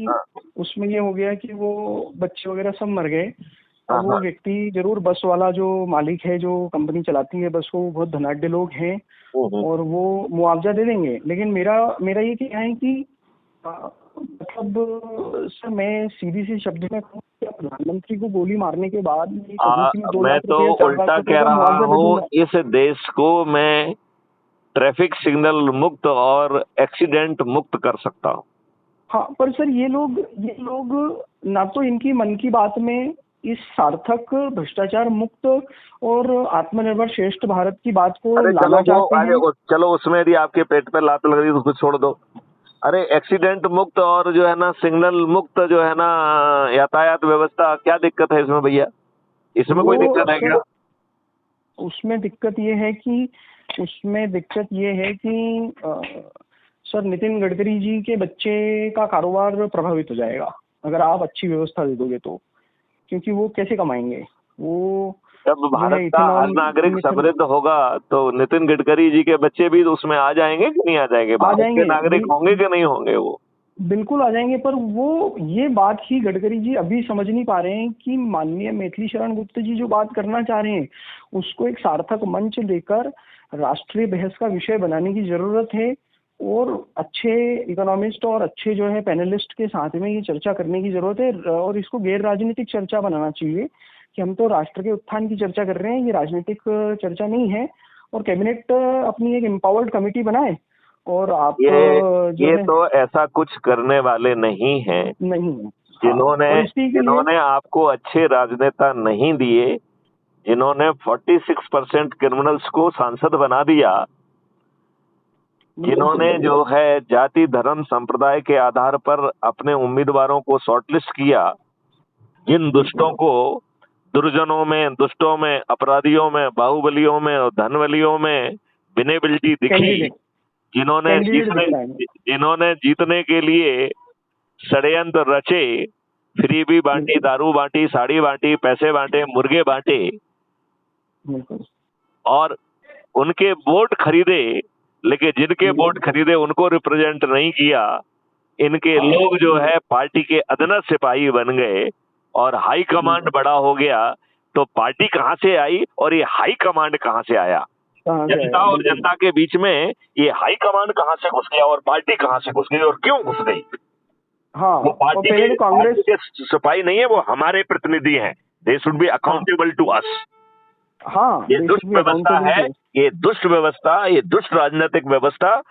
हाँ उसमें ये हो गया कि वो बच्चे वगैरह सब मर गए। हाँ अब वो हाँ। व्यक्ति जरूर, बस वाला जो मालिक है, जो कंपनी चलाती है बस, वो बहुत धनाढ्य लोग हैं हम्म। और वो मुआवजा दे देंगे। लेकिन मेरा मेरा ये कहना है कि मतलब सर, मैं सीधी सी शब्द में कहूं कि प्रधानमंत्री को गोली मारने के बाद मैं कहूँ कि मैं दो मैं लाख तो रुपये 4 लाख उल्टा रुपए कह का रहा मुआवजा दे हूँ, दूंगा। इस देश को मैं ट्रैफिक सिग्नल मुक्त और एक्सीडेंट मुक्त कर सकता हूँ। हाँ, पर सर ये लोग ना तो इनकी मन की बात में इस सार्थक भ्रष्टाचार मुक्त और आत्मनिर्भर श्रेष्ठ भारत की बात को अरे चलो लाना वो, चाहते अरे हैं। चलो उसमें यदि आपके पेट पे लात लग रही है तो उसको छोड़ दो। अरे एक्सीडेंट मुक्त और जो है ना सिग्नल मुक्त जो है ना यातायात व्यवस्था, क्या दिक्कत है इसमें भैया? इसमें कोई वो दिक्कत है सर, क्या? उसमें दिक्कत ये है कि सर, नितिन गडकरी जी के बच्चे का कारोबार प्रभावित हो जाएगा अगर आप अच्छी व्यवस्था दे दोगे तो। क्योंकि वो कैसे कमाएंगे? वो जब जो भारत है का हर इथेनॉल नागरिक मिशन समृद्ध होगा तो नितिन गडकरी जी के बच्चे भी तो उसमें आ जाएंगे कि नहीं आ जाएंगे? आ भारत के जाएंगे। नागरिक होंगे कि नहीं होंगे वो? बिल्कुल आ जाएंगे। पर वो ये बात ही गडकरी जी अभी समझ नहीं पा रहे हैं कि माननीय मैथिली शरण गुप्ता जी जो बात करना चाह रहे हैं उसको एक सार्थक मंच देकर राष्ट्रीय बहस का विषय बनाने की जरूरत है। और अच्छे इकोनॉमिस्ट और अच्छे जो है पैनलिस्ट के साथ में ये चर्चा करने की जरूरत है। और इसको गैर राजनीतिक चर्चा बनाना चाहिए कि हम तो राष्ट्र के उत्थान की चर्चा कर रहे हैं, ये राजनीतिक चर्चा नहीं है। और कैबिनेट अपनी एक एम्पावर्ड कमेटी बनाए और आप जो ये है तो ऐसा कुछ करने वाले नहीं हैं। नहीं है। हाँ, जिन्होंने और इसी के लिए जिन्होंने आपको अच्छे राजनेता नहीं दिए, जिन्होंने 46% क्रिमिनल्स को सांसद बना दिया, बिल्कुल जिन्होंने सही जो है जाति धर्म संप्रदाय के आधार पर अपने उम्मीदवारों को शॉर्टलिस्ट किया, जिन दुष्टों बिल्कुल को दुर्जनों में, दुष्टों में, अपराधियों में, बाहुबलियों में और धनबलियों में विनेबिलिटी दिखी, कैंडिडेट जिन्होंने कैंडिडेट जीतने दिखता है। जिन्होंने जीतने के लिए षड्यंत्र रचे, फ्री भी बांटी, बिल्कुल दारू बांटी, साड़ी बांटी, पैसे बांटे, मुर्गे बांटे बिल्कुल और उनके वोट खरीदे, लेकिन जिनके वोट बिल्कुल। खरीदे उनको रिप्रेजेंट नहीं किया। इनके हाँ लोग जो है पार्टी के अदना सिपाही बन गए और हाई कमांड बिल्कुल। बड़ा हो गया। तो पार्टी कहां से आई और ये हाई कमांड कहां से आया? कहाँ से जनता आया? और बिल्कुल। जनता के बीच में ये हाई कमांड कहां से घुस गया और पार्टी कहां से घुस गई और क्यों घुस गई? हाँ, वो और पहले तो कांग्रेस। पार्टी के सिपाही नहीं है, वो हमारे प्रतिनिधि हैं। दे शुड बी हाँ अकाउंटेबल टू अस। हाँ, ये दे दुष्ट शुड बी व्यवस्था अकाउंटेबल है, टू। ये दुष्ट व्यवस्था, ये दुष्ट राजनीतिक व्यवस्था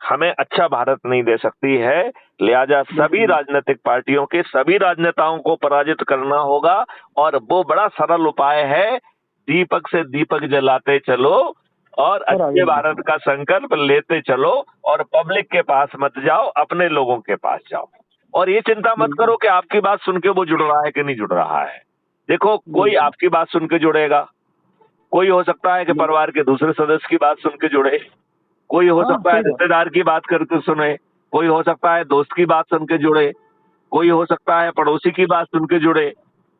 हमें अच्छा भारत नहीं दे सकती है। लिहाजा सभी बिल्कुल राजनीतिक पार्टियों के सभी राजनेताओं को पराजित करना होगा और वो बड़ा सरल उपाय है, दीपक से दीपक जलाते चलो और और आगे अच्छे बढ़ो। भारत का संकल्प लेते चलो और पब्लिक के पास मत जाओ, अपने लोगों के पास जाओ। और ये चिंता मत बिल्कुल करो कि आपकी बात सुन के वो जुड़ रहा है कि नहीं जुड़ रहा है। देखो, कोई बिल्कुल आपकी बात सुन के जुड़ेगा, कोई हो सकता है कि बिल्कुल। परिवार के दूसरे सदस्य की बात सुन के जुड़े, कोई हो हाँ, सकता है सही बात। रिश्तेदार की बात करके सुने, कोई हो सकता है दोस्त की बात सुन के जुड़े, कोई हो सकता है पड़ोसी की बात सुन के जुड़े,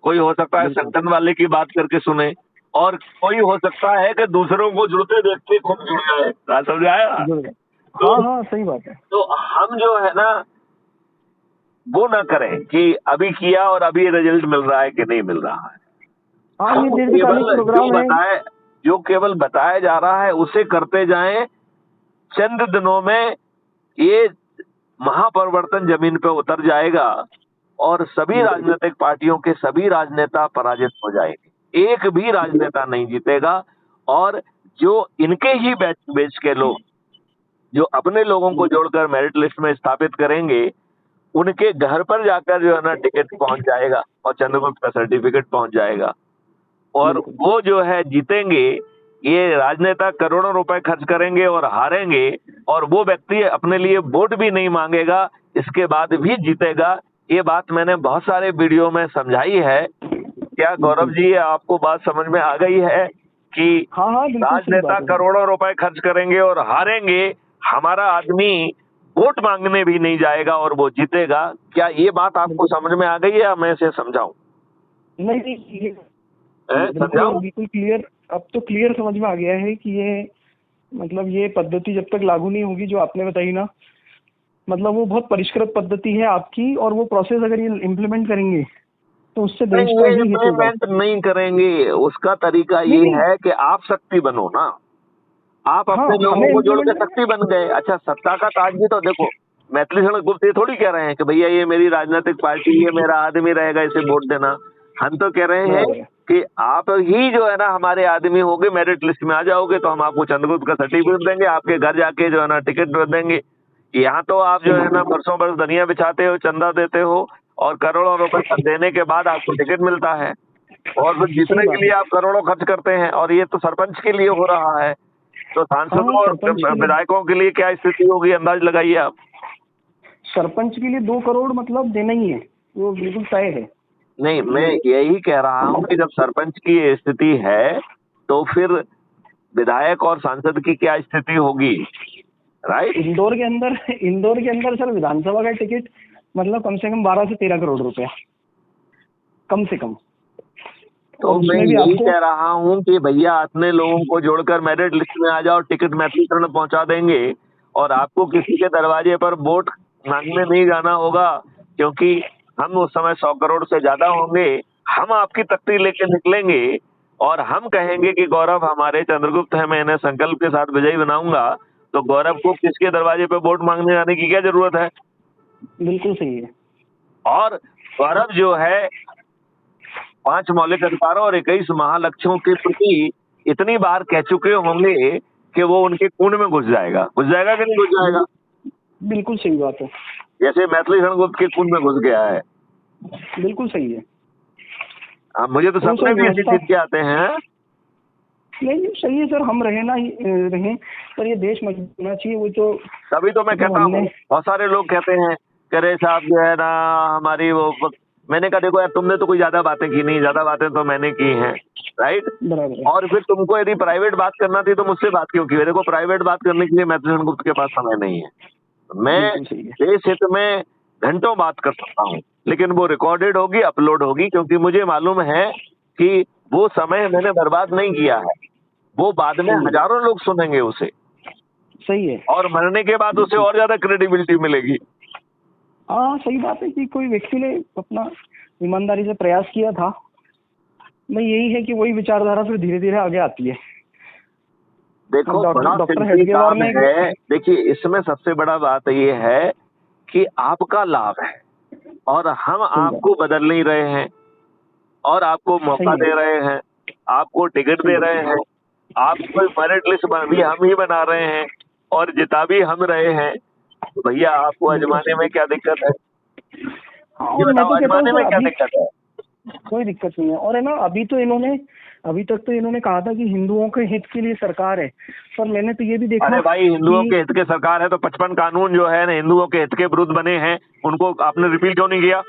कोई हो सकता है बिल्कुल संगठन वाले की बात करके सुने और कोई हो सकता है कि दूसरों को जुड़ते देखते खुद जुड़ जाए। बात समझ आया? जुड़ गए। हाँ तो हाँ, सही बात है। तो हम जो है ना वो ना करें कि अभी किया और अभी रिजल्ट मिल रहा है कि नहीं मिल रहा है। हाँ, ये हम दीर्घकालिक केवल प्रोग्राम है। जो केवल बताया जा रहा है उसे करते जाएं। चंद दिनों में ये महापरिवर्तन जमीन पे उतर जाएगा और सभी बिल्कुल राजनीतिक पार्टियों के सभी राजनेता पराजित हो जाएंगे, एक भी राजनेता नहीं जीतेगा। और जो इनके ही बैच के लोग जो अपने लोगों को बिल्कुल जोड़कर मेरिट लिस्ट में स्थापित करेंगे, उनके घर पर जाकर जो है ना टिकट पहुंच जाएगा और चंद्रगुप्त का सर्टिफिकेट पहुंच जाएगा और बिल्कुल वो जो है जीतेंगे। ये राजनेता करोड़ों रुपए खर्च करेंगे और हारेंगे और वो व्यक्ति अपने लिए वोट भी नहीं मांगेगा, इसके बाद भी जीतेगा। ये बात मैंने बहुत सारे वीडियो में समझाई है। क्या गौरव बिल्कुल। जी आपको बात समझ में आ गई है कि हाँ हाँ, बिल्कुल सही राजनेता बात है। करोड़ों रुपए खर्च करेंगे और हारेंगे, हमारा आदमी वोट मांगने भी नहीं जाएगा और वो जीतेगा? क्या ये बात आपको बिल्कुल। समझ में आ गई है या मैं इसे समझाऊं? नहीं नहीं, ये बिल्कुल, और समझाऊं? बिल्कुल क्लियर, अब तो क्लियर समझ में आ गया है कि ये मतलब ये पद्धति जब तक लागू नहीं होगी जो आपने बताई ना, मतलब वो बहुत परिष्कृत पद्धति है आपकी, और वो प्रोसेस अगर ये इम्प्लीमेंट करेंगे तो उससे देश नहीं, का ये ही हित होगा। इम्प्लीमेंट नहीं करेंगे। उसका तरीका नहीं ये नहीं, है कि आप शक्ति बनो ना, आप हाँ अपने लोगों हमें को जोड़ के इम्प्लीमेंट। शक्ति बन गए। अच्छा, सत्ता का ताज भी तो देखो, मैथिली शरण गुप्त ये थोड़ी कह रहे हैं कि भैया ये मेरी राजनीतिक पार्टी, ये मेरा आदमी रहेगा, इसे वोट देना। हम तो कह रहे हैं बराबर है। कि आप ही जो है ना हमारे आदमी होगे, मेरिट लिस्ट में आ जाओगे तो हम आपको चंद्रगुप्त का सर्टिफिकेट देंगे, आपके घर जाके जो है ना टिकट देंगे। यहाँ तो आप जो है ना बिल्कुल बरसों बरस धनिया बिछाते हो, चंदा देते हो, और करोड़ों रुपए देने के बाद आपको टिकट मिलता है, और फिर सही जीतने के बात लिए है। आप करोड़ों खर्च करते हैं। और ये तो सरपंच के लिए हो रहा है, तो हाँ सांसदों और सरपंच के लिए, विधायकों के लिए क्या स्थिति होगी, अंदाज लगाइए आप। सरपंच के लिए 2 करोड़ मतलब देना ही है, वो बिल्कुल तय है। नहीं, मैं यही कह रहा हूँ कि जब सरपंच की ये स्थिति है तो फिर विधायक और सांसद की क्या स्थिति होगी, राइट? इंदौर के अंदर सर विधानसभा का टिकट मतलब कम से कम 12 से 13 करोड़ रुपया, कम से कम। तो और मैं उसमें भी यही आपको, कह रहा हूँ कि भैया अपने लोगों को जोड़कर मेरिट लिस्ट में आ जाओ, टिकट मैथिली शरण पहुंचा देंगे, और आपको किसी के दरवाजे पर वोट मांगने नहीं जाना होगा, क्योंकि हम उस समय 100 करोड़ से ज्यादा होंगे। हम आपकी तख्ती लेके निकलेंगे और हम कहेंगे कि गौरव हमारे चंद्रगुप्त है, मैं इन्हें संकल्प के साथ विजयी बनाऊंगा। तो गौरव को किसके दरवाजे पर वोट मांगने जाने की क्या जरूरत है? बिल्कुल सही है। और गौरव जो है 5 मौलिक अधिकारों और 21 महालक्ष्यों के प्रति इतनी बार कह चुके होंगे कि वो उनके खून में घुस जाएगा कि नहीं घुस जाएगा? बिल्कुल सही बात है। जैसे मैथिली शरण गुप्त के खून में घुस गया है। बिल्कुल सही है। मुझे तो वो सर सपने भी इसी व्यवस्था, चीज के आते हैं। नहीं नहीं, सही है सर, हम रहें, पर ये देश मजबूत होना चाहिए। वो तो तभी तो मैं मतलब कहता हमने, हूँ, बहुत सारे लोग कहते हैं करे साहब जो है ना हमारी वो, मैंने कहा देखो यार, तुमने तो कोई ज्यादा बातें की नहीं, ज्यादा बातें तो मैंने की हैं, राइट? बराबर है। और फिर तुमको यदि प्राइवेट बात करना थी तो मुझसे बात क्यों की? देखो, प्राइवेट बात करने के लिए मैथिली शरण गुप्त के पास समय नहीं है। मैं बिल्कुल सही है। देश हित में घंटों बात कर सकता हूँ, लेकिन वो रिकॉर्डेड होगी, अपलोड होगी, क्योंकि मुझे मालूम है कि वो समय मैंने बर्बाद नहीं किया है। वो बाद में सही है। हजारों लोग सुनेंगे उसे, सही है। और मरने के बाद उसे और ज्यादा क्रेडिबिलिटी मिलेगी। हाँ सही बात है कि कोई व्यक्ति ने अपना ईमानदारी से प्रयास किया था। मैं यही है कि वही विचारधारा फिर धीरे धीरे आगे आती है। देखो, अब बड़ा डॉक्टर सिंपल हेडगेवार काम ने, है। देखिए, इसमें सबसे बड़ा बात ये है कि आपका लाभ है, और हम सही बात, आपको बदल नहीं रहे हैं, और आपको मौका सही है। दे रहे हैं, आपको टिकट सही दे है। रहे हैं, आपको मेरिट लिस्ट भी हम ही बना रहे हैं, और जिता भी हम रहे हैं। तो भैया आपको बिल्कुल आजमाने सही। में क्या दिक्कत है? हाँ, ये और मैं बताओ, तो कहता हूँ आजमाने सर में क्या अभी दिक्कत है? कोई दिक्कत नहीं है। और है ना, अभी तक तो इन्होंने कहा था कि हिंदुओं के हित के लिए सरकार है, पर मैंने तो ये भी देखा अरे भाई, हिंदुओं कि के हित के सरकार है तो 55 कानून जो है ना हिंदुओं के हित के विरुद्ध बने हैं, उनको आपने रिपील क्यों नहीं किया?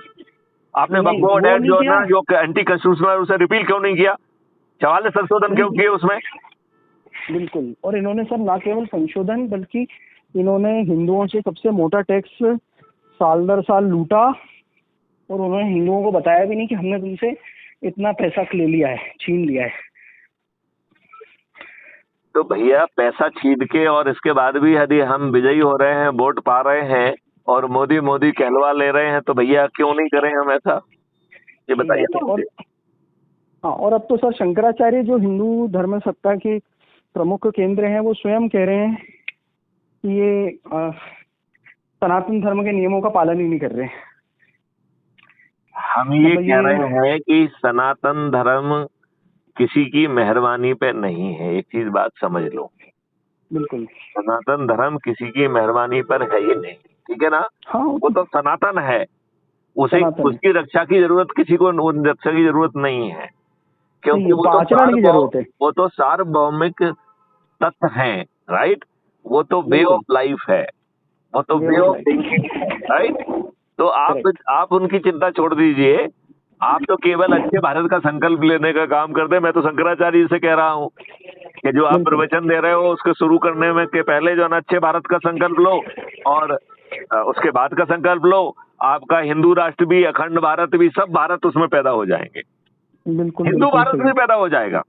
आपने नहीं वक्फ वो एक्ट नहीं जो है किया। ना, जो एंटी कॉन्स्टिट्यूशनल है, उसे रिपील क्यों नहीं किया? 44 संशोधन क्यों बिल्कुल किए उसमें? बिल्कुल। और इन्होंने सर ना केवल संशोधन, बल्कि इन्होंने हिंदुओं से सबसे मोटा टैक्स साल दर साल लूटा, और उन्होंने हिंदुओं को बताया भी नहीं कि हमने तुमसे इतना पैसा ले लिया है, छीन लिया है। तो भैया, पैसा छीन के और इसके बाद भी यदि हम विजयी हो रहे हैं, वोट पा रहे हैं, और मोदी मोदी कहलवा ले रहे हैं, तो भैया क्यों नहीं करें हम ऐसा? ये सही बताइए बात है। ना और मुझे। हाँ, और अब तो सर शंकराचार्य जो हिंदू धर्म सत्ता के प्रमुख केंद्र हैं, वो स्वयं कह रहे हैं कि ये सनातन धर्म के नियमों का पालन ही नहीं कर रहे हैं। हम ये मतलब कह ये, रहे हैं कि सनातन धर्म किसी की मेहरबानी पे नहीं है, एक चीज बात समझ लो। बिल्कुल। सनातन धर्म किसी की मेहरबानी पर है ही नहीं, ठीक है ना? हाँ वो वो तो तो सनातन है, उसे सनातन है। उसकी रक्षा की जरूरत किसी को, रक्षा की जरूरत नहीं है, सही क्योंकि है, आचरण की जरूरत है। वो तो सार्वभौमिक तत्व हैं, राइट? वो तो वे बिल्कुल। ऑफ लाइफ है, वो तो way way of of life. Thinking है, राइट? तो करेक्ट। आप उनकी चिंता छोड़ दीजिए। आप तो केवल अच्छे भारत का संकल्प लेने का काम करते हैं। मैं तो शंकराचार्य जी से कह रहा हूँ कि जो आप बिल्कुल प्रवचन दे रहे हो उसके शुरू करने में के पहले जो है ना, अच्छे भारत का संकल्प लो, और उसके बाद का संकल्प लो। आपका हिंदू राष्ट्र भी, अखंड भारत भी, सब भारत उसमें पैदा हो जाएंगे। बिल्कुल। हिंदू बिल्कुल भारत सही। भी पैदा हो जाएगा।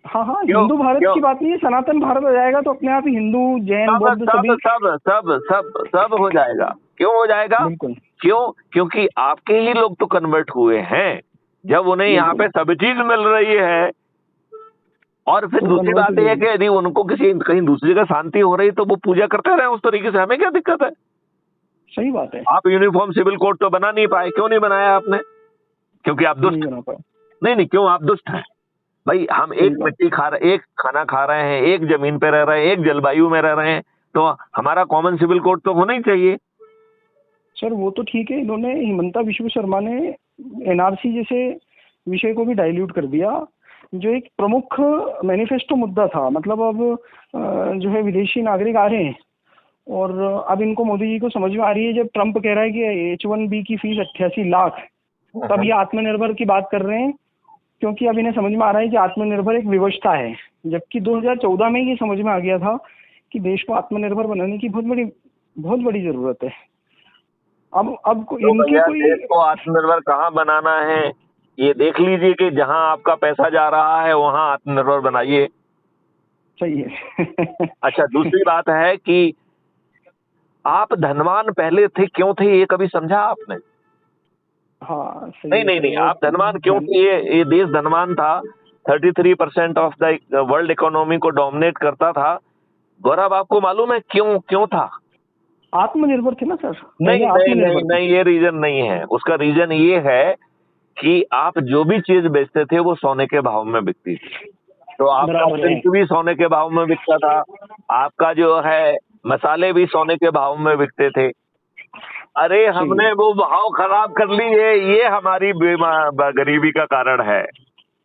हाँ हाँ, क्यों हिंदू भारत क्यों की बात नहीं है, सनातन भारत हो जाएगा तो अपने आप ही हिंदू जैन सब बौद्ध सब सभी। सब सब सब सब हो जाएगा। क्यों हो जाएगा? बिल्कुल क्यों? क्योंकि आपके ही लोग तो कन्वर्ट हुए हैं। जब उन्हें यहाँ बिल्कुल। पे सब चीज मिल रही है, और फिर तो दूसरी कन्वर्ट बात ही यह है होगी। कि यदि उनको किसी कहीं दूसरी जगह शांति हो रही तो वो पूजा करते रहे उस तरीके से, हमें क्या दिक्कत है? सही बात है। आप यूनिफॉर्म सिविल कोड तो बना नहीं पाए, क्यों नहीं बनाया आपने? क्योंकि आप नहीं दुष्ट। बना पाए। नहीं नहीं, क्यों आप दुष्ट हैं? भाई हम सही एक बात। मिट्टी खा रहे, एक खाना खा रहे हैं, एक जमीन पे रह रहे हैं, एक जलवायु में रह रहे हैं, तो हमारा कॉमन सिविल कोड तो होना ही चाहिए। सर वो तो ठीक है, इन्होंने हिमंता विश्व शर्मा ने एनआरसी जैसे विषय को भी डाइल्यूट कर दिया, जो एक प्रमुख मैनिफेस्टो मुद्दा था। मतलब अब जो है विदेशी नागरिक आ रहे हैं, और अब इनको मोदी जी को समझ में आ रही है, जब ट्रम्प कह रहा है कि H1B की फीस 88 लाख, तब ये आत्मनिर्भर की बात कर रहे हैं। क्योंकि अब इन्हें समझ में आ रहा है कि आत्मनिर्भर एक विवशता है, जबकि 2014 में ये समझ में आ गया था कि देश को आत्मनिर्भर बनाने की बहुत बड़ी जरूरत है। अब तो इनके भैया कोई। देश को आत्मनिर्भर कहाँ बनाना है, ये देख लीजिए कि जहां आपका पैसा जा रहा है वहां आत्मनिर्भर बनाइए। सही है। अच्छा, दूसरी बात है कि आप धनवान पहले थे, क्यों थे, ये कभी समझा आपने? हाँ सही नहीं है नहीं सर, नहीं, वो आप धनवान क्यों ध्यान। थे? ये देश धनवान था, 33% ऑफ द वर्ल्ड इकोनॉमी को डोमिनेट करता था। गौरव, आपको मालूम है क्यों क्यों था? आत्मनिर्भर थे ना सर, पहले नहीं नहीं नहीं आत्मनिर्भर थे। नहीं, ये रीजन नहीं है। उसका रीजन ये है कि आप जो भी चीज बेचते थे वो सोने के भाव में बिकती थी। तो आपका बराबर है। प्रिंट भी सोने के भाव में बिकता था, आपका जो है मसाले भी सोने के भाव में बिकते थे। अरे सही है। हमने वो भाव खराब कर लिए, ये हमारी गरीबी का कारण है। हाँ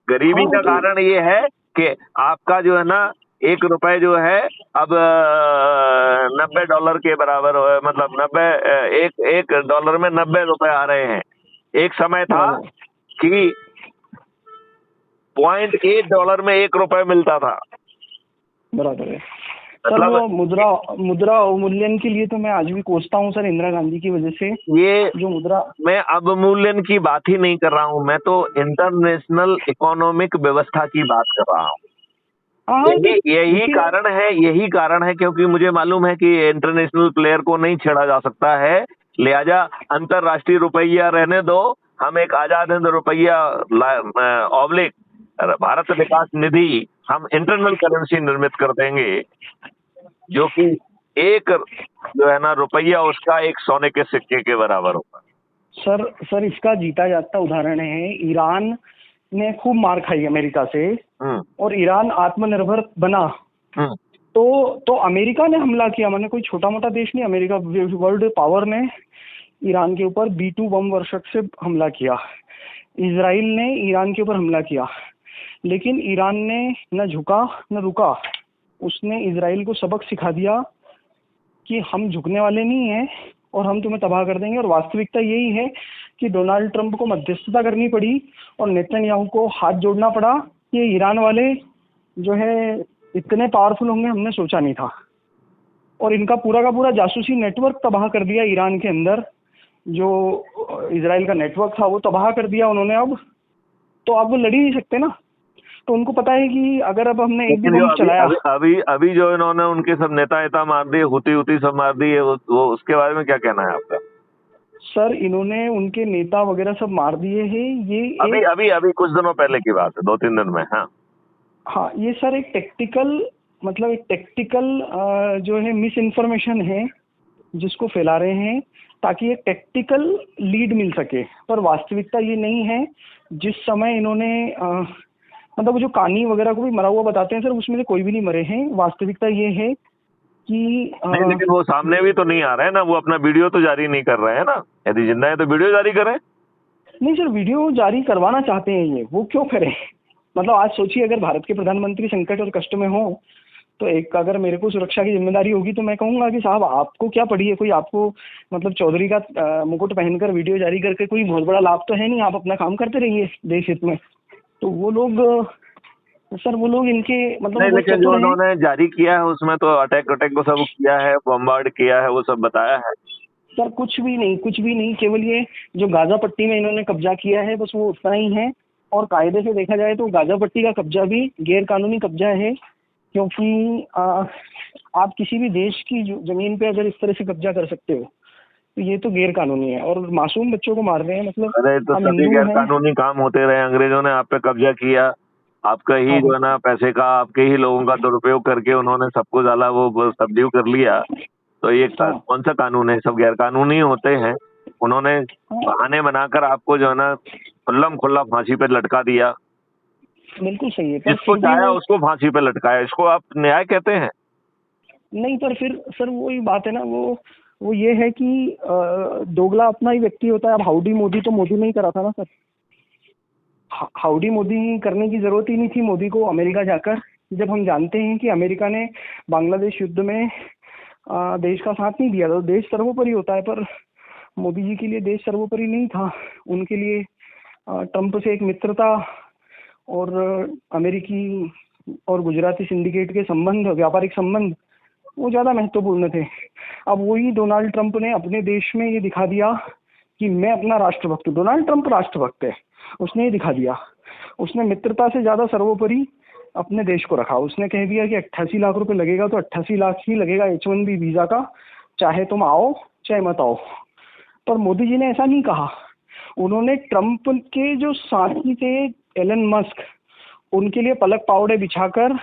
गरीबी वो का तो। कारण ये है कि आपका जो है ना, 1 रुपए जो है अब $90 के बराबर मतलब 90, एक एक डॉलर में 90 रुपए आ रहे हैं। एक समय था बराबर है। कि $0.8 में 1 रुपए मिलता था। बराबर है। सर मतलब वो मुद्रा मुद्रा अवमूल्यन के लिए तो मैं आज भी कोसता हूँ सर, इंदिरा गांधी की वजह से। ये जो मुद्रा। मैं अवमूल्यन की बात ही नहीं कर रहा हूँ, मैं तो इंटरनेशनल इकोनॉमिक व्यवस्था की बात कर रहा हूँ। हाँ तो देखिए। यही कारण है क्योंकि मुझे मालूम है कि इंटरनेशनल प्लेयर को नहीं छेड़ा जा सकता है, लिहाजा अंतरराष्ट्रीय रुपया रहने दो। हम एक आजाद हिंद रुपया ऑब्लिक भारत विकास निधि, हम इंटरनल करेंसी निर्मित कर देंगे, जो कि एक जो है ना रुपया उसका एक सोने के सिक्के के बराबर होगा। सर इसका जीता जागता उदाहरण है, ईरान ने खूब मार खाई अमेरिका से, हम्म और ईरान आत्मनिर्भर बना। हम्म तो अमेरिका ने हमला किया, मैंने कोई छोटा मोटा देश नहीं, अमेरिका वर्ल्ड पावर ने ईरान के ऊपर B2 बम वर्षक से हमला किया। इजराइल ने ईरान के ऊपर हमला किया, लेकिन ईरान ने न झुका न रुका। उसने इजराइल को सबक सिखा दिया कि हम झुकने वाले नहीं हैं, और हम तुम्हें तबाह कर देंगे। और वास्तविकता यही है कि डोनाल्ड ट्रंप को मध्यस्थता करनी पड़ी और नेतन्याहू को हाथ जोड़ना पड़ा। ये ईरान वाले जो है इतने पावरफुल होंगे हमने सोचा नहीं था, और इनका पूरा का पूरा जासूसी नेटवर्क तबाह कर दिया ईरान के अंदर। जो इजराइल का नेटवर्क था वो तबाह कर दिया उन्होंने। अब तो अब वो लड़ ही नहीं सकते ना, तो उनको पता है कि अगर अब हमने एक भी लेकिन जो बम अभी चलाया। अभी अभी अभी जो इन्होंने उनके सब नेता मार दिए, हुती सब मार दिए, वो उसके बारे में क्या कहना है आपका? सर इन्होंने उनके नेता वगैरह सब मार दिए हैं। ये अभी एक। अभी अभी कुछ दिनों पहले की बात है, 2-3 दिन में। हाँ, हाँ ये सर एक टेक्टिकल, मतलब एक टेक्टिकल जो है मिस इन्फॉर्मेशन है जिसको फैला रहे हैं, ताकि एक टेक्टिकल लीड मिल सके। पर वास्तविकता ये नहीं है। जिस समय इन्होंने मतलब वो जो कहानी वगैरह को भी मरा हुआ बताते हैं सर, उसमें से कोई भी नहीं मरे हैं। वास्तविकता ये है कि नहीं लेकिन वो सामने भी तो नहीं आ रहे हैं ना, वो अपना वीडियो तो जारी नहीं कर रहे हैं ना। यदि जिंदा है तो वीडियो जारी करें। नहीं सर, वीडियो जारी करवाना चाहते हैं ये, वो क्यों करें? मतलब आज सोचिए, अगर भारत के प्रधानमंत्री संकट और कष्ट में हो, तो एक अगर मेरे को सुरक्षा की जिम्मेदारी होगी तो मैं कहूंगा कि साहब आपको क्या पड़ी है, कोई आपको मतलब चौधरी का मुकुट पहनकर वीडियो जारी करके कोई बहुत बड़ा लाभ तो है नहीं, आप अपना काम करते रहिए देश हित में। तो वो लोग सर, वो लोग इनके मतलब नहीं वो लेकिन जो चतुर हैं। उन्होंने जारी किया है उसमें तो अटैक को सब किया है, बम्बार्ड किया है, वो सब बताया है। सर कुछ भी नहीं, कुछ भी नहीं, केवल ये जो गाजा पट्टी में इन्होंने कब्जा किया है बस वो उतना ही है। और कायदे से देखा जाए तो गाजा पट्टी का कब्जा भी गैर कानूनी कब्जा है, क्योंकि आप किसी भी देश की जमीन पे अगर इस तरह से कब्जा कर सकते हो तो ये तो गैर कानूनी है और मासूम बच्चों को मार रहे हैं। मतलब अरे तो हम सभी हिंदू गैर हैं। कानूनी काम होते रहे, अंग्रेजों ने आप पे कब्जा किया, आपका ही हाँ जो है ना पैसे का, आपके ही लोगों का दुरुपयोग करके उन्होंने सबको डाला, वो सबड्यू कर लिया। तो ये हाँ कौन सा कानून है? सब गैर कानूनी होते हैं। उन्होंने हाँ, बहाने बनाकर आपको जो है ना खुल्लम खुल्ला फांसी पे लटका दिया। बिल्कुल सही है, पर जिसको फिर भी चाहा वो उसको फांसी पे लटकाया, इसको आप न्याय कहते हैं? नहीं। पर फिर सर वही बात है ना, वो ये है कि दोगला अपना ही व्यक्ति होता है। अब हाउडी मोदी तो मोदी ने ही करा था ना सर। हाउडी मोदी करने की जरूरत ही नहीं थी मोदी को अमेरिका जाकर, जब हम जानते हैं कि अमेरिका ने बांग्लादेश युद्ध में देश का साथ नहीं दिया था। तो देश सर्वोपरि होता है, पर मोदी जी के लिए देश सर्वोपरि नहीं था। उनके लिए ट्रंप से एक मित्रता और अमेरिकी और गुजराती सिंडिकेट के संबंध, व्यापारिक संबंध, वो ज़्यादा महत्वपूर्ण थे। अब वही डोनाल्ड ट्रंप ने अपने देश में ये दिखा दिया कि मैं अपना राष्ट्रभक्त हूँ। डोनाल्ड ट्रंप राष्ट्रभक्त है, उसने ये दिखा दिया। उसने मित्रता से ज़्यादा सर्वोपरि अपने देश को रखा। उसने कह दिया कि 88 लाख रुपए लगेगा तो 88 लाख ही लगेगा H1B वीज़ा का, चाहे तुम आओ चाहे मत आओ। पर मोदी जी ने ऐसा नहीं कहा। उन्होंने ट्रंप के जो साथी थे एलन मस्क, उनके लिए पलक पावड़े बिछाकर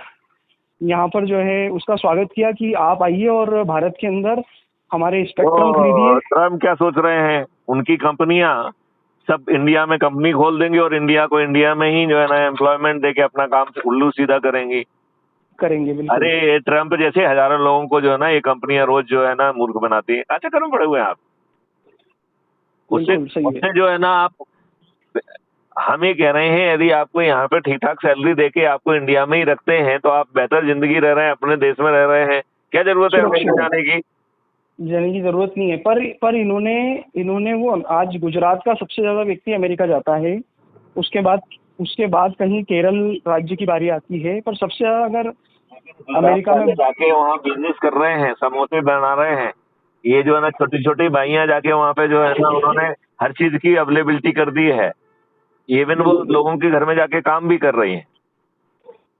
यहाँ पर जो है उसका स्वागत किया कि आप आइए और भारत के अंदर हमारे स्पेक्ट्रम खरीदिए। ट्रम्प क्या सोच रहे हैं? उनकी कंपनियां सब इंडिया में कंपनी खोल देंगी और इंडिया को इंडिया में ही जो है ना एम्प्लॉयमेंट देके अपना काम उल्लू सीधा करेंगी। करेंगे बिल्कुल। अरे ट्रम्प जैसे हजारों लोगों को जो है ना ये कंपनियां रोज जो है ना मूर्ख बनाती है। अच्छा कर्म पड़े हुए हैं आप। उससे बिल्कुल सही है। उससे जो है ना आप, हम ये कह रहे हैं यदि आपको यहाँ पे ठीक ठाक सैलरी देके आपको इंडिया में ही रखते हैं तो आप बेहतर जिंदगी रह रहे हैं, अपने देश में रह रहे हैं, क्या जरूरत है अमेरिका सुरक्षित जाने की? जाने की जरूरत नहीं है। पर इन्होंने वो आज गुजरात का सबसे ज्यादा व्यक्ति अमेरिका जाता है, उसके बाद कहीं केरल राज्य की बारी आती है। पर सबसे ज्यादा अगर अमेरिका में जाके वहाँ बिजनेस कर रहे हैं, समोसे बना रहे हैं, ये जो है ना छोटी छोटी भाइयां जाके वहाँ पे जो है ना उन्होंने हर चीज की अवेलेबिलिटी कर दी है। इवन वो लोगों के घर में जाके काम भी कर रही हैं।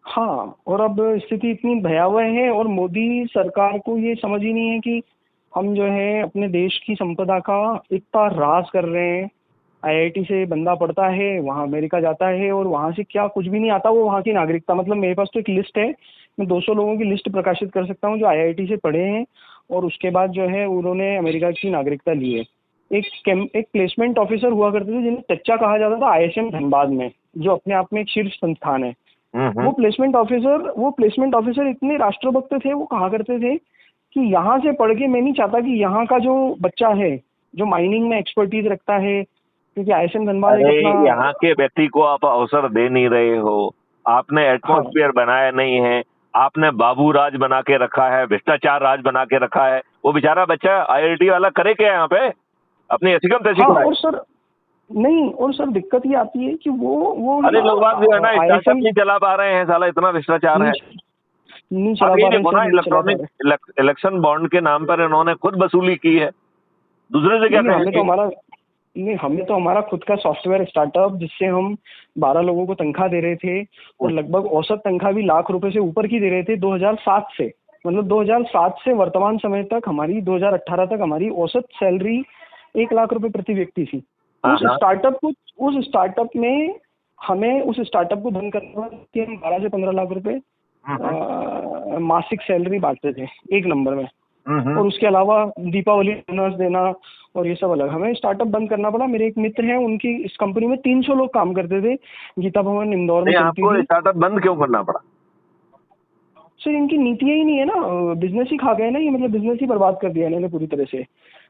हाँ, और अब स्थिति इतनी भयावह है और मोदी सरकार को ये समझ ही नहीं है कि हम जो है अपने देश की संपदा का इतना राज कर रहे हैं। आईआईटी से बंदा पढ़ता है, वहाँ अमेरिका जाता है और वहाँ से क्या कुछ भी नहीं आता, वो वहाँ की नागरिकता। मतलब मेरे पास तो एक लिस्ट है, मैं 200 लोगों की लिस्ट प्रकाशित कर सकता हूँ जो आईआईटी से पढ़े हैं और उसके बाद जो है उन्होंने अमेरिका की नागरिकता ली है। एक प्लेसमेंट ऑफिसर हुआ करते थे जिन्हें टच्चा कहा जाता था आईएसएम धनबाद में, जो अपने आप में एक शीर्ष संस्थान है। वो प्लेसमेंट ऑफिसर इतने राष्ट्रभक्त थे, वो कहा करते थे कि यहाँ से पढ़ के मैं नहीं चाहता कि यहाँ का जो बच्चा है जो माइनिंग में एक्सपर्टीज रखता है, क्योंकि आईएसएम धनबाद एक अपना, यहाँ के व्यक्ति को आप अवसर दे नहीं रहे हो, आपने एटमॉस्फेयर बनाया नहीं है, आपने बाबू राज बना के रखा है, भ्रष्टाचार राज बना के रखा है। वो बेचारा बच्चा आईआईटी वाला करे क्या यहाँ पे? अपनी ऐसी कम तैसी हाँ। और सर नहीं, और सर दिक्कत ये आती है कि वो अरे लोग बात जो है ना स्टार्टअप ISM नहीं चला पा रहे हैं, साला इतना भ्रष्टाचार है। नहीं चला आप पा ये रहे देखो ना, सर, नहीं चला पा इलेक्ट्रॉनिक रहे। इलेक्शन बॉन्ड के नाम पर इन्होंने खुद वसूली की है, दूसरे से क्या कहेंगे? हमें तो हमारा खुद का सॉफ्टवेयर स्टार्टअप, जिससे हम 12 लोगों को तनख्वाह दे रहे थे और लगभग औसत तनख्वाह भी लाख रुपए से ऊपर की दे रहे थे 2007 से। मतलब 2007 से वर्तमान समय तक हमारी 2018 तक हमारी औसत सैलरी 1 लाख रुपए प्रति व्यक्ति थी। उस स्टार्टअप में हमें उस स्टार्टअप को बंद करना कि हम 12 से 15 लाख रुपए मासिक सैलरी बांटते थे एक नंबर में, और उसके अलावा दीपावली बोनस देना और ये सब अलग। हमें स्टार्टअप बंद करना पड़ा। मेरे एक मित्र हैं, उनकी इस कंपनी में 300 लोग काम करते थे, गीता भवन इंदौर में चलती आपको थी। स्टार्टअप बंद क्यों करना पड़ा? सर इनकी नीतियाँ ही नहीं है ना, बिजनेस ही खा गए ना ये, मतलब बिजनेस ही बर्बाद कर दिया इन्होंने पूरी तरह से।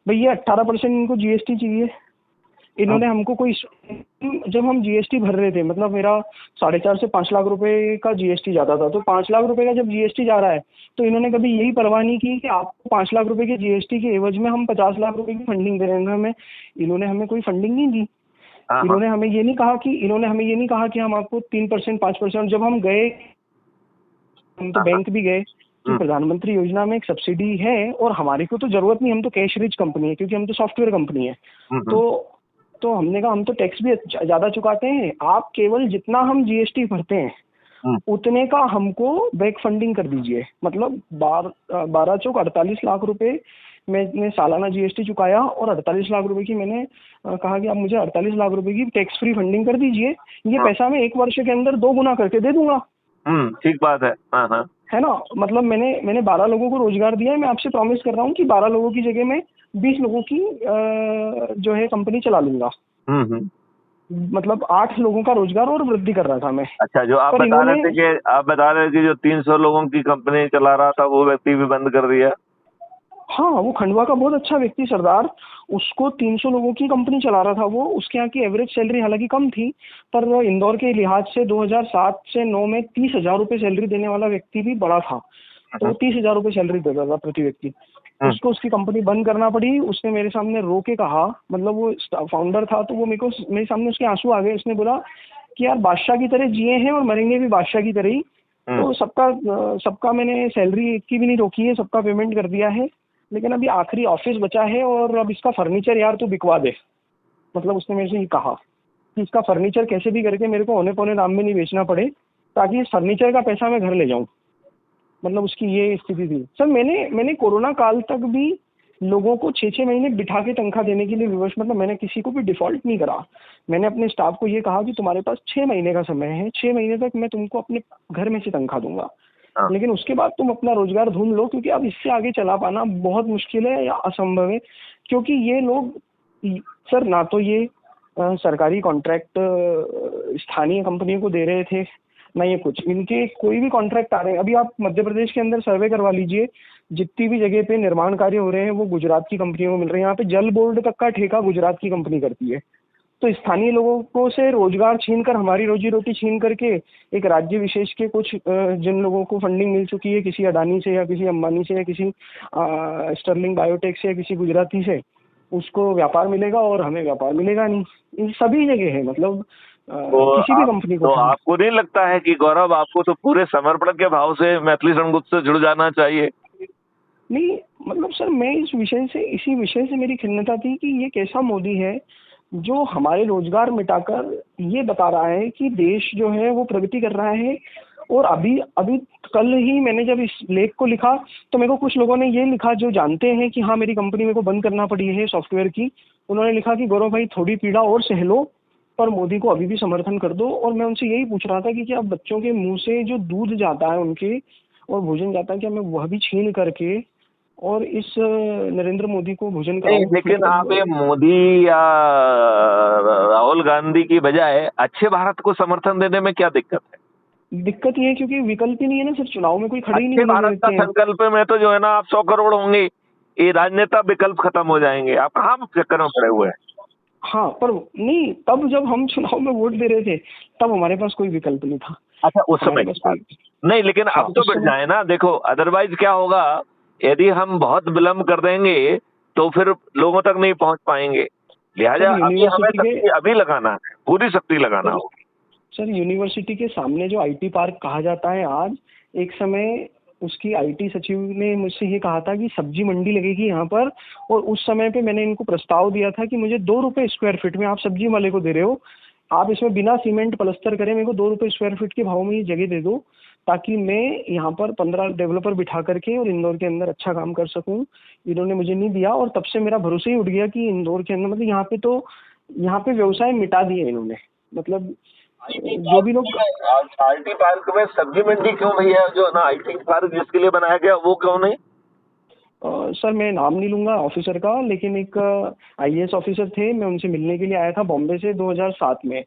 भाई ये 18% इनको जीएसटी चाहिए। इन्होंने हमको जब हम जीएसटी भर रहे थे, मतलब मेरा 4.5 से 5 लाख रुपए का जीएसटी जाता था, तो 5 लाख रुपए का जब जीएसटी जा रहा है तो इन्होंने कभी यही परवाह नहीं की कि आपको 5 लाख रुपए के जीएसटी के एवज में हम 50 लाख रुपए की फंडिंग दे रहे हैं। इन्होंने हमें कोई फंडिंग नहीं दी। इन्होंने हमें ये नहीं कहा कि हम आपको 3% 5%। जब हम गए, हम तो बैंक भी गए कि प्रधानमंत्री योजना में एक सब्सिडी है और हमारे को तो जरूरत नहीं, हम तो कैश रिच कंपनी है, क्योंकि हम तो सॉफ्टवेयर कंपनी है। तो तो हमने कहा हम तो टैक्स भी ज्यादा चुकाते हैं, आप केवल जितना हम जीएसटी भरते हैं उतने का हमको बैक फंडिंग कर दीजिए। मतलब 12 चौक 48 लाख रुपए मैंने सालाना जीएसटी चुकाया और 48 लाख रुपए की मैंने कहा कि आप मुझे 48 लाख रुपए की टैक्स फ्री फंडिंग कर दीजिए, ये पैसा मैं 1 वर्ष के अंदर 2 गुना करके दे दूंगा। ठीक बात है। हाँ। है ना, मतलब मैंने 12 लोगों को रोजगार दिया है। मैं आपसे प्रॉमिस कर रहा हूँ कि 12 लोगों की जगह मैं 20 लोगों की जो है कंपनी चला लूंगा। मतलब 8 लोगों का रोजगार और वृद्धि कर रहा था मैं। अच्छा, जो आप बता रहे थे कि जो 300 लोगों की कंपनी चला रहा था वो व्यक्ति भी बंद कर दिया। हाँ, वो खंडवा का बहुत अच्छा व्यक्ति सरदार, उसको 300 लोगों की कंपनी चला रहा था वो। उसके यहाँ की एवरेज सैलरी हालांकि कम थी, पर इंदौर के लिहाज से 2007 से 9 में 30,000 रुपये सैलरी देने वाला व्यक्ति भी बड़ा था। तो वो 30,000 रुपये सैलरी देता था प्रति व्यक्ति। उसको उसकी कंपनी बंद करना पड़ी। उसने मेरे सामने रो के कहा, मतलब वो फाउंडर था, तो वो मेरे सामने उसके आंसू आ गए। उसने बोला कि यार बादशाह की तरह जिए हैं और मरेंगे भी बादशाह की तरह ही। तो सबका मैंने सैलरी एक की भी नहीं रोकी है, सबका पेमेंट कर दिया है, लेकिन अभी आखिरी ऑफिस बचा है और अब इसका फर्नीचर यार तू बिकवा दे। मतलब उसने मेरे से ये कहा कि इसका फर्नीचर कैसे भी करके मेरे को औने पौने दाम में नहीं बेचना पड़े, ताकि इस फर्नीचर का पैसा मैं घर ले जाऊं। मतलब उसकी ये स्थिति थी सर। मैंने कोरोना काल तक भी लोगों को 6-6 महीने बिठा के तनख्वाह देने के लिए विवश, मतलब मैंने किसी को भी डिफॉल्ट नहीं करा। मैंने अपने स्टाफ को ये कहा कि तुम्हारे पास 6 महीने का समय है, 6 महीने तक मैं तुमको अपने घर में से तनख्वाह दूंगा, लेकिन उसके बाद तुम अपना रोजगार ढूंढ लो, क्योंकि अब इससे आगे चला पाना बहुत मुश्किल है या असंभव है। क्योंकि ये लोग सर ना तो ये सरकारी कॉन्ट्रैक्ट स्थानीय कंपनियों को दे रहे थे, ना ये कुछ इनके कोई भी कॉन्ट्रैक्ट आ रहे हैं। अभी आप मध्य प्रदेश के अंदर सर्वे करवा लीजिए, जितनी भी जगह पे निर्माण कार्य हो रहे हैं वो गुजरात की कंपनियों को मिल रहे हैं। यहाँ पे जल बोर्ड तक का ठेका गुजरात की कंपनी करती है। तो स्थानीय लोगों को से रोजगार छीन कर, हमारी रोजी रोटी छीन करके एक राज्य विशेष के कुछ जिन लोगों को फंडिंग मिल चुकी है, किसी अडानी से या किसी अंबानी से या किसी स्टर्लिंग बायोटेक से या किसी गुजराती से, उसको व्यापार मिलेगा और हमें व्यापार मिलेगा नहीं। इन सभी जगह है, मतलब किसी भी कंपनी को। तो आपको नहीं लगता है कि गौरव आपको तो पूरे समर्पण के भाव से मैथिली शरणगुप्त से जुड़ जाना चाहिए? नहीं, मतलब सर मैं इसी विषय से मेरी खिन्नता थी कि ये कैसा मोदी है जो हमारे रोजगार मिटाकर ये बता रहा है कि देश जो है वो प्रगति कर रहा है। और अभी कल ही मैंने जब इस लेख को लिखा तो मेरे को कुछ लोगों ने ये लिखा जो जानते हैं कि हाँ मेरी कंपनी मेरे को बंद करना पड़ी है सॉफ्टवेयर की। उन्होंने लिखा कि गौरव भाई थोड़ी पीड़ा और सह लो, पर मोदी को अभी भी समर्थन कर दो। और मैं उनसे यही पूछ रहा था कि क्या बच्चों के मुंह से जो दूध जाता है उनके और भोजन जाता है, क्या मैं वह भी छीन करके और इस नरेंद्र मोदी को भोजन कराऊं? लेकिन आप ये मोदी या राहुल गांधी की बजाय अच्छे भारत को समर्थन देने में क्या दिक्कत है? दिक्कत ये है क्योंकि विकल्प ही नहीं है ना सर, चुनाव में कोई खड़े ही नहीं अच्छे भारत का संकल्प में तो जो है ना आप 100 करोड़ होंगे, ये राजनेता विकल्प खत्म हो जाएंगे। आप कहाँ चक्कर में पड़े हुए हैं? हाँ, पर नहीं, तब जब हम चुनाव में वोट दे रहे थे तब हमारे पास कोई विकल्प नहीं था। अच्छा, उस समय नहीं, लेकिन अब तो बढ़ जाए ना। देखो अदरवाइज क्या होगा, यदि हम बहुत विलम्ब कर देंगे तो फिर लोगों तक नहीं पहुंच पाएंगे। लिहाजा अभी हमें अभी लगाना है, पूरी शक्ति लगाना होगा। सर यूनिवर्सिटी के सामने जो आईटी पार्क कहा जाता है आज, एक समय उसकी आईटी सचिव ने मुझसे ये कहा था कि सब्जी मंडी लगेगी यहाँ पर। और उस समय पे मैंने इनको प्रस्ताव दिया था कि मुझे 2 रुपए स्क्वायर फीट में, आप सब्जी वाले को दे रहे हो, आप इसमें बिना सीमेंट प्लस्तर करें मेरे को 2 रुपए स्क्वायर फीट के भाव में ये जगह दे दो, ताकि मैं यहाँ पर 15 डेवलपर बिठा करके और इंदौर के अंदर अच्छा काम कर सकूँ। इन्होंने मुझे नहीं दिया और तब से मेरा भरोसा ही उठ गया कि इंदौर के अंदर, मतलब यहाँ पे व्यवसाय मिटा दिए इन्होंने। मतलब जो भी लोग आईटी पार्क में सब्जी मंडी क्यों नहीं है? जो ना आईटी पार्क जिसके लिए बनाया गया वो क्यों नहीं? सर मैं नाम नहीं लूंगा ऑफिसर का, लेकिन एक आईएएस ऑफिसर थे, मैं उनसे मिलने के लिए आया था बॉम्बे से 2007 में।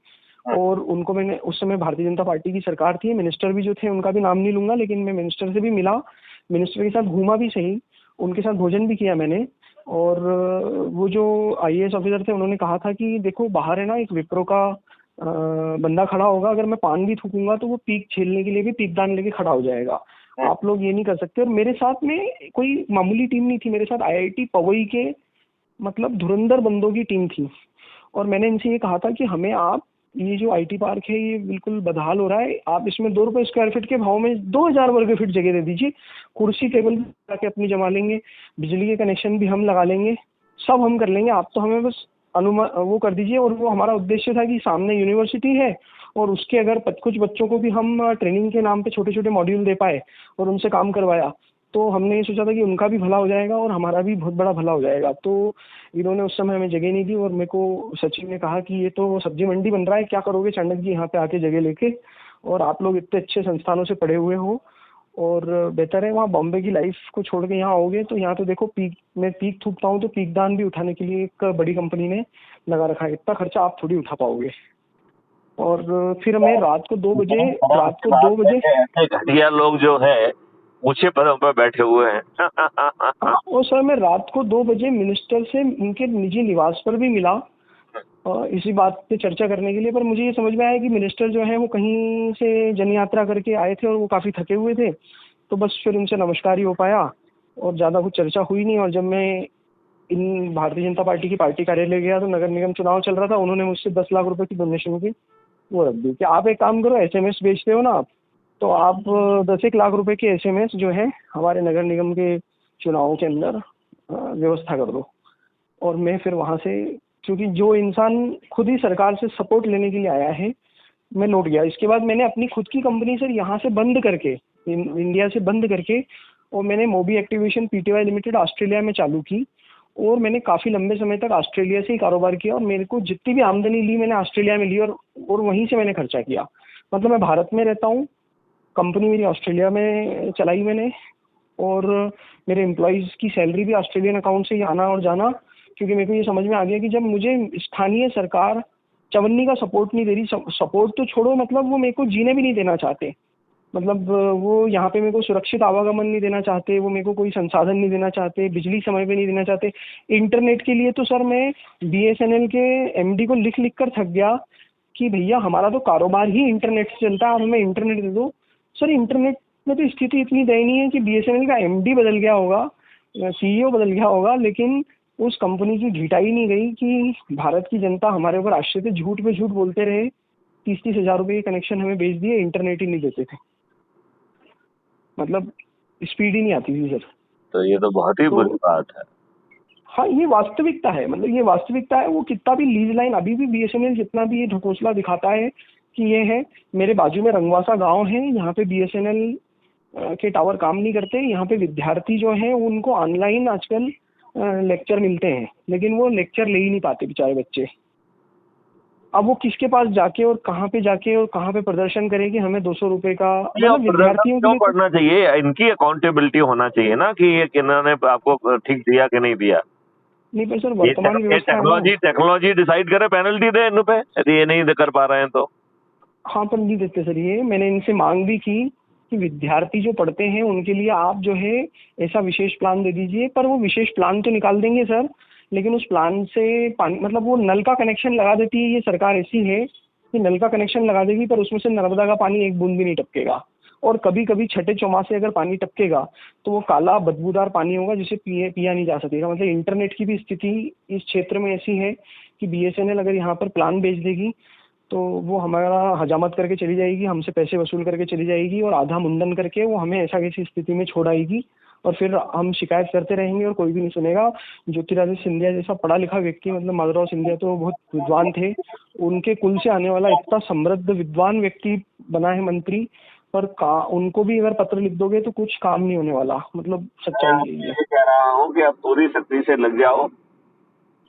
और उनको मैंने, उस समय भारतीय जनता पार्टी की सरकार थी, मिनिस्टर भी जो थे उनका भी नाम नहीं लूंगा, लेकिन मैं मिनिस्टर से भी मिला, मिनिस्टर के साथ घूमा भी सही, उनके साथ भोजन भी किया मैंने। और वो जो आईएएस ऑफिसर थे उन्होंने कहा था कि देखो बाहर है ना एक विप्रो का बंदा खड़ा होगा, अगर मैं पान भी थूकूंगा तो वो पीक झेलने के लिए भी पीकदान लेके खड़ा हो जाएगा, आप लोग ये नहीं कर सकते। और मेरे साथ में कोई मामूली टीम नहीं थी, मेरे साथ आईआईटी पवई के मतलब धुरंधर बंदों की टीम थी। और मैंने इनसे ये कहा था कि हमें आप ये जो आईटी पार्क है ये बिल्कुल बदहाल हो रहा है, आप इसमें 2 रुपए स्क्वायर फीट के भाव में 2000 वर्ग फीट जगह दे दीजिए, कुर्सी टेबल जाके अपनी जमा लेंगे, बिजली के कनेक्शन भी हम लगा लेंगे, सब हम कर लेंगे, आप तो हमें बस वो कर दीजिए। और वो हमारा उद्देश्य था कि सामने यूनिवर्सिटी है और उसके अगर कुछ बच्चों को भी हम ट्रेनिंग के नाम पे छोटे छोटे मॉड्यूल दे पाए और उनसे काम करवाया, तो हमने ये सोचा था कि उनका भी भला हो जाएगा और हमारा भी बहुत बड़ा भला हो जाएगा। तो इन्होंने उस समय हमें जगह नहीं दी और मेरे को सचिव ने कहा कि ये तो सब्जी मंडी बन रहा है, क्या करोगे चाणक्य जी यहाँ पे आके जगह लेके, और आप लोग इतने अच्छे संस्थानों से पढ़े हुए हो और बेहतर है वहाँ बॉम्बे की लाइफ को छोड़ के यहाँ आओगे। तो यहाँ तो देखो मैं पीक थूकता हूँ तो पीक दान भी उठाने के लिए एक बड़ी कंपनी ने लगा रखा है, इतना खर्चा आप थोड़ी उठा पाओगे। और फिर मैं रात को 2 बजे ऐसे घटिया लोग जो है ऊंचे पदों पर बैठे हुए हैं। और सर मैं रात को 2 बजे मिनिस्टर से उनके निजी निवास पर भी मिला इसी बात पे चर्चा करने के लिए। पर मुझे ये समझ में आया कि मिनिस्टर जो है वो कहीं से जन यात्रा करके आए थे और वो काफ़ी थके हुए थे, तो बस फिर उनसे नमस्कार ही हो पाया और ज़्यादा कुछ चर्चा हुई नहीं। और जब मैं इन भारतीय जनता पार्टी की पार्टी कार्यालय गया तो नगर निगम चुनाव चल रहा था, उन्होंने मुझसे 10 लाख रुपए की डोनेशन की वो रख दी कि आप एक काम करो, SMS बेचते हो ना आप, तो आप 10 1 लाख रुपए के SMS जो है हमारे नगर निगम के चुनावों के अंदर व्यवस्था कर दो। और मैं फिर वहाँ से, क्योंकि जो इंसान खुद ही सरकार से सपोर्ट लेने के लिए आया है, मैं लौट गया। इसके बाद मैंने अपनी खुद की कंपनी सर यहाँ से बंद करके, इंडिया से बंद करके, और मैंने मोबी एक्टिवेशन PTY लिमिटेड ऑस्ट्रेलिया में चालू की और मैंने काफ़ी लंबे समय तक ऑस्ट्रेलिया से ही कारोबार किया। और मेरे को जितनी भी आमदनी ली मैंने ऑस्ट्रेलिया में ली और वहीं से मैंने खर्चा किया। मतलब मैं भारत में रहता हूँ, कंपनी मेरी ऑस्ट्रेलिया में चलाई मैंने, और मेरे एम्प्लॉयज़ की सैलरी भी ऑस्ट्रेलियन अकाउंट से ही आना और जाना। क्योंकि मेरे को ये समझ में आ गया कि जब मुझे स्थानीय सरकार चवन्नी का सपोर्ट नहीं दे रही, सपोर्ट तो छोड़ो, मतलब वो मेरे को जीने भी नहीं देना चाहते, मतलब वो यहाँ पे मेरे को सुरक्षित आवागमन नहीं देना चाहते, वो मेरे को कोई संसाधन नहीं देना चाहते, बिजली समय पे नहीं देना चाहते। इंटरनेट के लिए तो सर मैं BSNL के MD को लिख लिख कर थक गया कि भैया हमारा तो कारोबार ही इंटरनेट से चलता है, आप हमें इंटरनेट दे दो। सर इंटरनेट में तो स्थिति इतनी दयनीय है कि BSNL का MD बदल गया होगा, CEO बदल गया होगा, लेकिन उस कंपनी की ढिठाई नहीं गई कि भारत की जनता हमारे ऊपर आश्रित है, झूठ पे झूठ बोलते रहे, 30-30 हज़ार रुपये के कनेक्शन हमें बेच दिए, इंटरनेट ही नहीं देते थे, मतलब स्पीड ही नहीं आती थी सर। तो ये तो बहुत ही बुरी बात है। हाँ ये वास्तविकता है, मतलब ये वास्तविकता है। वो कितना भी लीज लाइन अभी भी BSNL जितना भी ये ढकोसला दिखाता है कि ये है, मेरे बाजू में रंगवासा गांव है, यहाँ पे BSNL के टावर काम नहीं करते। यहाँ पे विद्यार्थी जो हैं उनको ऑनलाइन आजकल लेक्चर मिलते हैं, लेकिन वो लेक्चर ले ही नहीं पाते बेचारे बच्चे। अब वो किसके पास जाके और कहाँ पे प्रदर्शन करें कि हमें 200 रुपए का, मतलब विद्यार्थियों के लिए पढ़ना चाहिए, इनकी अकाउंटेबिलिटी होना चाहिए ना कि ये किन्होंने आपको ठीक दिया कि नहीं दिया। नहीं पर सर वर्तमान व्यवस्था टेक्नोलॉजी डिसाइड करे, पेनल्टी दे इन पे यदि ये नहीं कर पा रहे हैं तो। हाँ पर नहीं देते सर ये। मैंने इनसे मांग भी की कि विद्यार्थी जो पढ़ते हैं उनके लिए आप जो है ऐसा विशेष प्लान दे दीजिए, पर वो विशेष प्लान तो निकाल देंगे सर, लेकिन उस प्लान से पानी, मतलब वो नल का कनेक्शन लगा देती है ये सरकार, ऐसी है कि नल का कनेक्शन लगा देगी पर उसमें से नर्मदा का पानी एक बूंद भी नहीं टपकेगा। और कभी कभी छठे चौमासे अगर पानी टपकेगा तो वो काला बदबूदार पानी होगा जिसे पिया नहीं जा सकेगा। मतलब इंटरनेट की भी स्थिति इस क्षेत्र में ऐसी है कि BSNL अगर यहाँ पर प्लान बेच देगी तो वो हमारा हजामत करके चली जाएगी, हमसे पैसे वसूल करके चली जाएगी और आधा मुंडन करके वो हमें ऐसा कैसी स्थिति में छोड़ आएगी और फिर हम शिकायत करते रहेंगे और कोई भी नहीं सुनेगा। ज्योतिरादित्य सिंधिया जैसा पढ़ा लिखा व्यक्ति, मतलब माधवराव सिंधिया तो बहुत विद्वान थे, उनके कुल से आने वाला इतना समृद्ध विद्वान व्यक्ति बना है मंत्री, पर उनको भी अगर पत्र लिख दोगे तो कुछ काम नहीं होने वाला। मतलब सच्चाई यही है। कह रहा हूँ कि आप पूरी शक्ति से लग जाओ।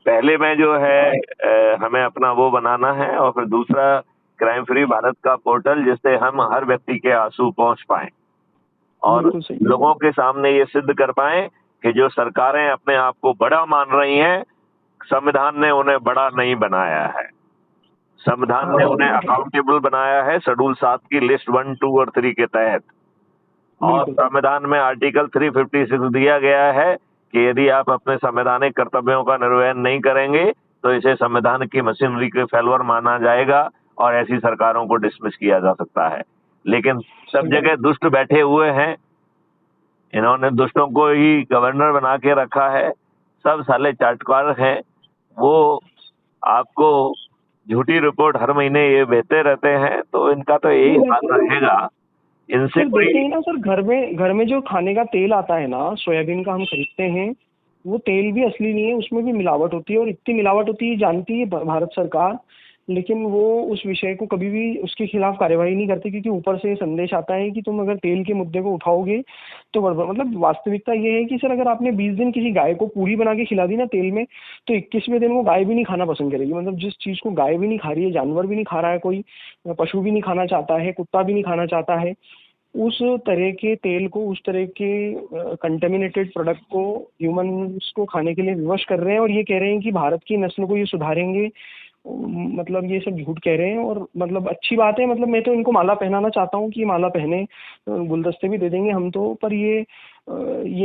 पहले में जो है हमें अपना वो बनाना है और फिर दूसरा क्राइम फ्री भारत का पोर्टल, जिससे हम हर व्यक्ति के आंसू पहुंच पाए और लोगों के सामने ये सिद्ध कर पाए कि जो सरकारें अपने आप को बड़ा मान रही हैं, संविधान ने उन्हें बड़ा नहीं बनाया है। संविधान ने उन्हें अकाउंटेबल बनाया है शेड्यूल 7 की लिस्ट 1, 2 और 3 के तहत। और संविधान में आर्टिकल 356 दिया गया है कि यदि आप अपने संवैधानिक कर्तव्यों का निर्वहन नहीं करेंगे तो इसे संविधान की मशीनरी के फेलवर माना जाएगा और ऐसी सरकारों को डिसमिस किया जा सकता है। लेकिन सब जगह दुष्ट बैठे हुए हैं, इन्होंने दुष्टों को ही गवर्नर बना के रखा है, सब साले चाटकार हैं। वो आपको झूठी रिपोर्ट हर महीने ये भेजते रहते हैं, तो इनका तो यही हाल रहेगा। इनसे देखते हैं ना सर, घर में जो खाने का तेल आता है ना, सोयाबीन का हम खरीदते हैं, वो तेल भी असली नहीं है, उसमें भी मिलावट होती है, और इतनी मिलावट होती है जानती है भारत सरकार, लेकिन वो उस विषय को कभी भी उसके खिलाफ कार्यवाही नहीं करती, क्योंकि ऊपर से संदेश आता है कि तुम अगर तेल के मुद्दे को उठाओगे तो गड़बड़। मतलब वास्तविकता ये है कि सर, अगर आपने 20 दिन किसी गाय को पूरी बना के खिला दी ना तेल में, तो 21वें दिन वो गाय भी नहीं खाना पसंद करेगी। मतलब जिस चीज को गाय भी नहीं खा रही है, जानवर भी नहीं खा रहा है, कोई पशु भी नहीं खाना चाहता है, कुत्ता भी नहीं खाना चाहता है, उस तरह के तेल को, उस तरह के कंटेमिनेटेड प्रोडक्ट को ह्यूमंस को खाने के लिए विवश कर रहे हैं, और ये कह रहे हैं कि भारत की नस्ल को ये सुधारेंगे। मतलब ये सब झूठ कह रहे हैं। और मतलब अच्छी बात है, मतलब मैं तो इनको माला पहनाना चाहता हूँ कि ये माला पहने, गुलदस्ते भी दे देंगे हम तो, पर ये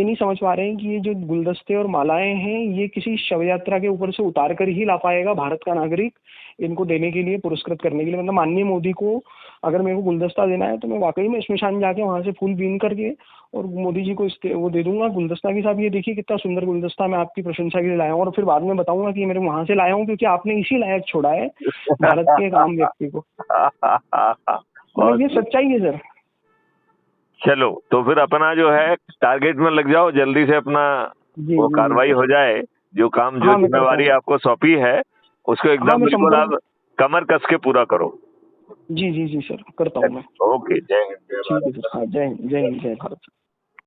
नहीं समझ पा रहे हैं कि ये जो गुलदस्ते और मालाएं हैं, ये किसी शव यात्रा के ऊपर से उतार कर ही ला पाएगा भारत का नागरिक इनको देने के लिए, पुरस्कृत करने के लिए। मतलब माननीय मोदी को अगर मेरे को गुलदस्ता देना है तो मैं वाकई में श्मशान जाके वहां से फूल बीन करके और मोदी जी को वो दे दूंगा गुलदस्ता के साथ, ये देखिए कितना सुंदर गुलदस्ता मैं आपकी प्रशंसा के लिए लाया हूँ, और फिर बाद में बताऊंगा कि ये मेरे वहां से लाया हूँ, क्योंकि आपने इसी लायक छोड़ा है भारत के एक आम व्यक्ति को। मतलब ये सच्चाई है सर। चलो, तो फिर अपना जो है टारगेट में लग जाओ, जल्दी से अपना जी वो जी जी कार्रवाई सर। हो जाए, जो काम, जो हाँ मैं करता जिम्मेवारी हूँ। आपको सौंपी है उसको हाँ एकदम मैं बिल्कुल संपूर्ण। आप कमर कस के पूरा करो। जी जी जी सर, करता हूँ मैं। ओके, जय हिंद, जय ठीक है भारत। सर। हाँ, जय हिंद, जय हिंद, जय भारत।